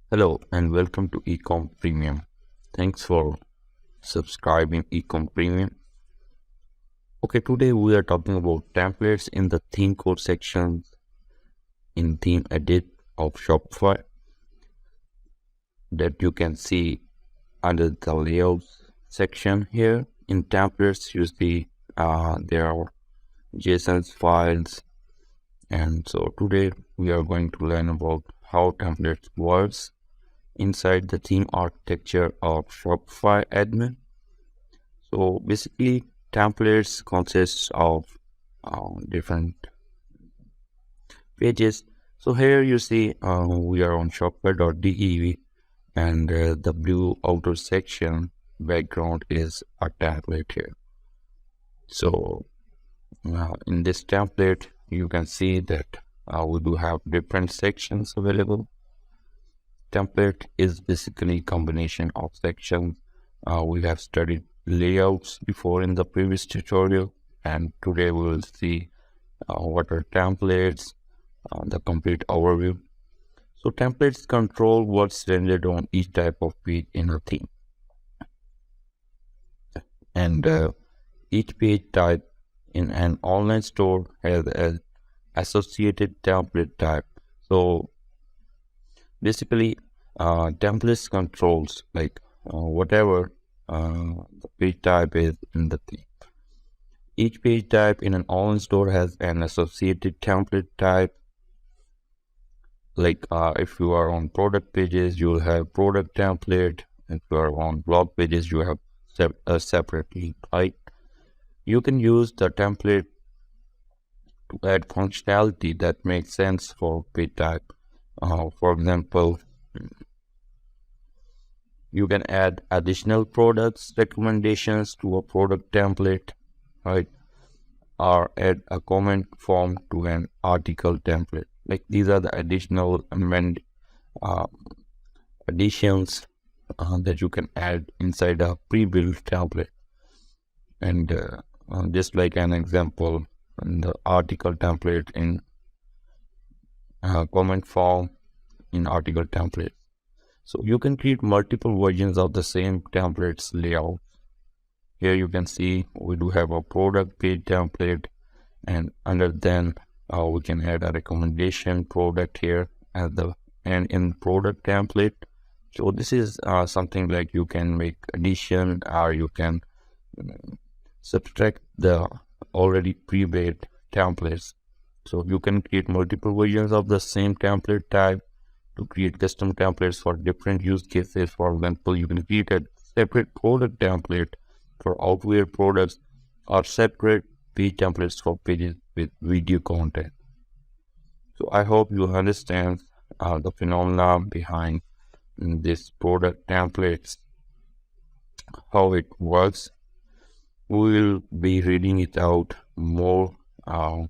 Hello and welcome to Ecom Premium. Thanks for subscribing Ecom Premium. Okay, today we are talking about templates in the theme code section in theme edit of Shopify that you can see under the layouts section here. In templates, you see there are JSON files, and so today we are going to learn about how templates works inside the theme architecture of Shopify admin. So basically, templates consists of different pages. So here you see we are on shopify.dev, and the blue outer section background is a template here. So in this template, you can see that we do have different sections available. Template is basically combination of sections. We have studied layouts before in the previous tutorial, and today we will see what are templates, the complete overview. So templates control what's rendered on each type of page in a theme, and each page type in an online store has an associated template type. So basically, templates controls like whatever the page type is in the theme. Each page type in an online store has an associated template type. Like if you are on product pages, you will have product template. If you are on blog pages, you have separately, right? You can use the template to add functionality that makes sense for page type. For example, you can add additional products recommendations to a product template, right? Or add a comment form to an article template. Like these are the additional additions that you can add inside a pre-built template. And just like an example, in the article template in comment form in article template. So you can create multiple versions of the same templates layout. Here you can see we do have a product page template, and under then we can add a recommendation product here and in product template. So this is something like you can make addition, or you can subtract the already pre-built templates. So you can create multiple versions of the same template type to create custom templates for different use cases. For example, you can create a separate product template for outwear products, or separate page templates for pages with video content. So I hope you understand the phenomena behind this product templates, how it works. We will be reading it out more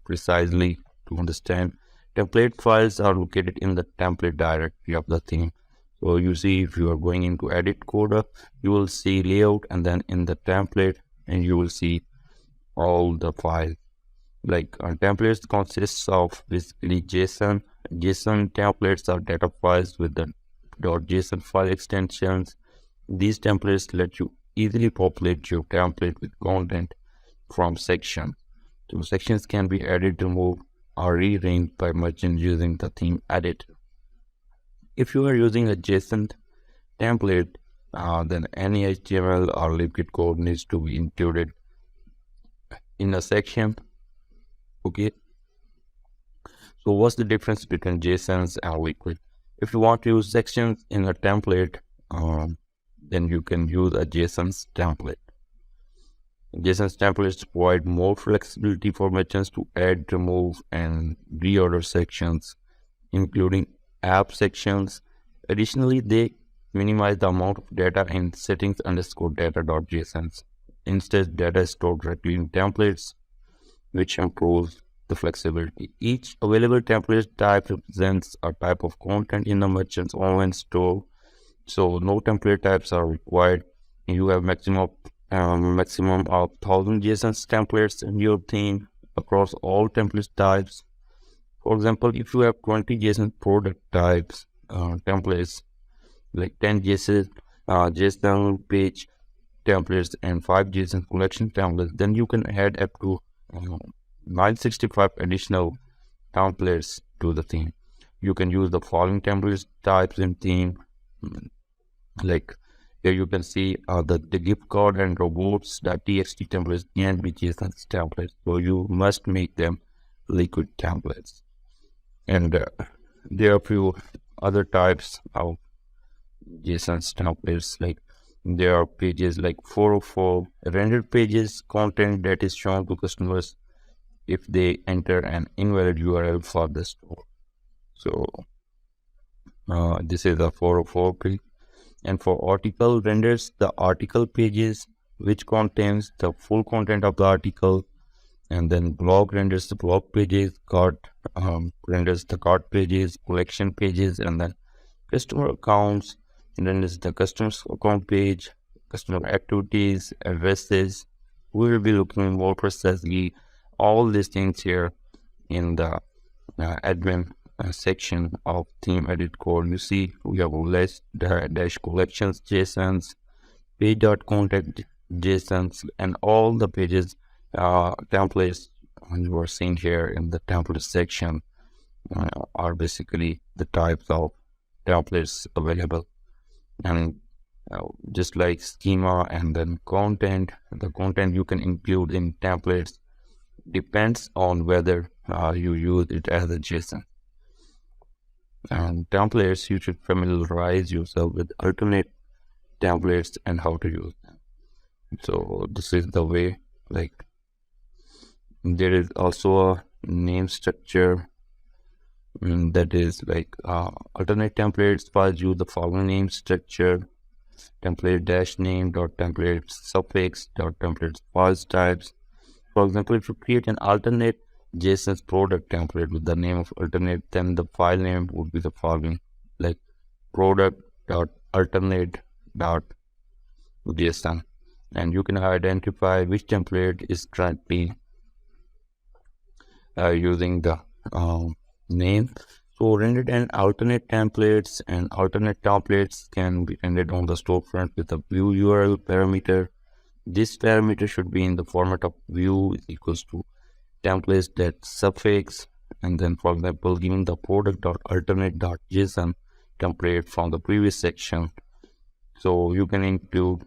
precisely to understand. Template files are located in the template directory of the theme. So you see, if you are going into edit coder, you will see layout, and then in the template, and you will see all the files. Like templates consists of basically JSON. JSON templates are data files with the .json file extensions. These templates let you easily populate your template with content from sections. So sections can be added, removed, or rearranged by merchants using the theme editor. If you are using a JSON template, then any HTML or Liquid code needs to be included in a section. Okay. So what's the difference between JSONs and Liquid? If you want to use sections in a template, then you can use a JSON template. JSON templates provide more flexibility for merchants to add, remove, and reorder sections, including app sections. Additionally, they minimize the amount of data in settings_data.json. Instead, data is stored directly in templates, which improves the flexibility. Each available template type represents a type of content in the merchant's online store. So no template types are required. You have maximum of 1,000 JSON templates in your theme across all template types. For example, if you have 20 JSON product types templates, like 10 JSON page templates and 5 JSON collection templates, then you can add up to 965 additional templates to the theme. You can use the following templates types in theme. Like here you can see the gift card and robots.txt templates can be JSON templates, so you must make them liquid templates. And there are a few other types of JSON templates, like there are pages like 404 rendered pages, content that is shown to customers if they enter an invalid URL for the store. So this is a 404 page. And for article renders the article pages which contains the full content of the article, and then blog renders the blog pages, cart renders the cart pages, collection pages, and then customer accounts renders the customer's account page, customer activities, addresses. We will be looking more precisely all these things here in the admin section of theme edit code. You see we have list dash collections JSONs, page.contact JSONs, and all the pages templates you are seeing here in the template section are basically the types of templates available. And just like schema and then content, the content you can include in templates depends on whether you use it as a JSON. And templates, you should familiarize yourself with alternate templates and how to use them. So this is the way. Like there is also a name structure that is like alternate templates files use the following name structure: template dash name dot template suffix dot template files types. For example, if you create an alternate JSON product template with the name of alternate, then the file name would be the following, like product.alternate.json, and you can identify which template is currently using the name. So rendered and alternate templates can be rendered on the storefront with a view URL parameter. This parameter should be in the format of view is equals to templates that suffix, and then for example giving the product.alternate.json template from the previous section. So you can include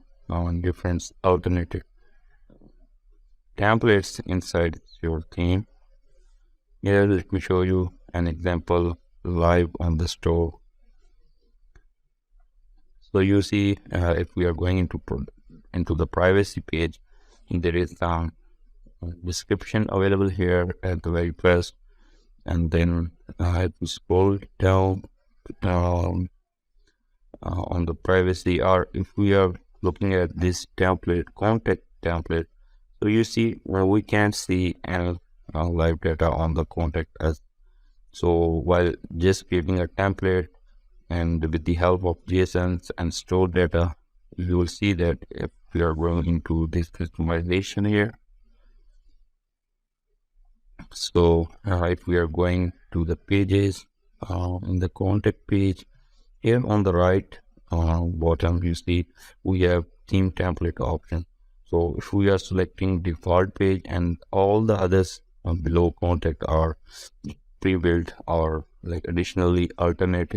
different alternative templates inside your theme. Here let me show you an example live on the store. So you see if we are going into the privacy page, there is description available here at the very first, and then if we scroll down on the privacy, or if we are looking at this template, contact template, so you see we can't see any live data on the contact as. So while just creating a template and with the help of JSONs and stored data, you will see that if we are going into this customization here, so if we are going to the pages in the contact page, here on the right bottom you see we have theme template option. So if we are selecting default page, and all the others below contact are pre-built or like additionally alternate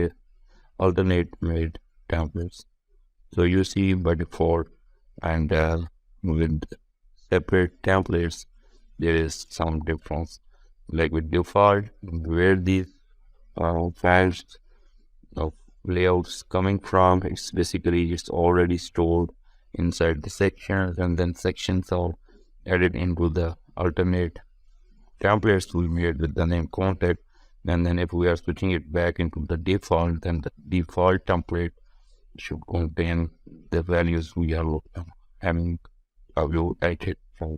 made templates. So you see by default and with separate templates there is some difference. Like with default, where these files of layouts coming from, it's already stored inside the sections, and then sections are added into the alternate templates we made with the name contact. And then if we are switching it back into the default, then the default template should contain the values we are having evaluated from.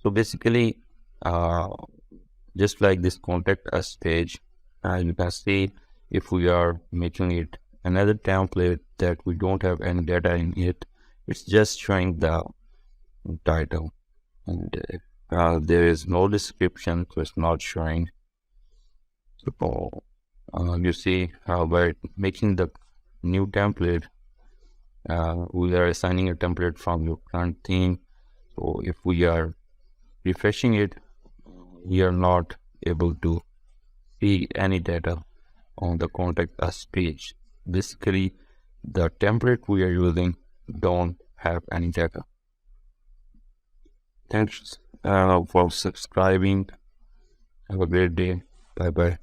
So basically just like this contact us page, you can see if we are making it another template that we don't have any data in it, it's just showing the title, and there is no description, so it's not showing. So you see by making the new template, we are assigning a template from your current theme. So if we are refreshing it, we are not able to see any data on the contact us page. Basically, the template we are using don't have any data. Thanks for subscribing. Have a great day. Bye bye.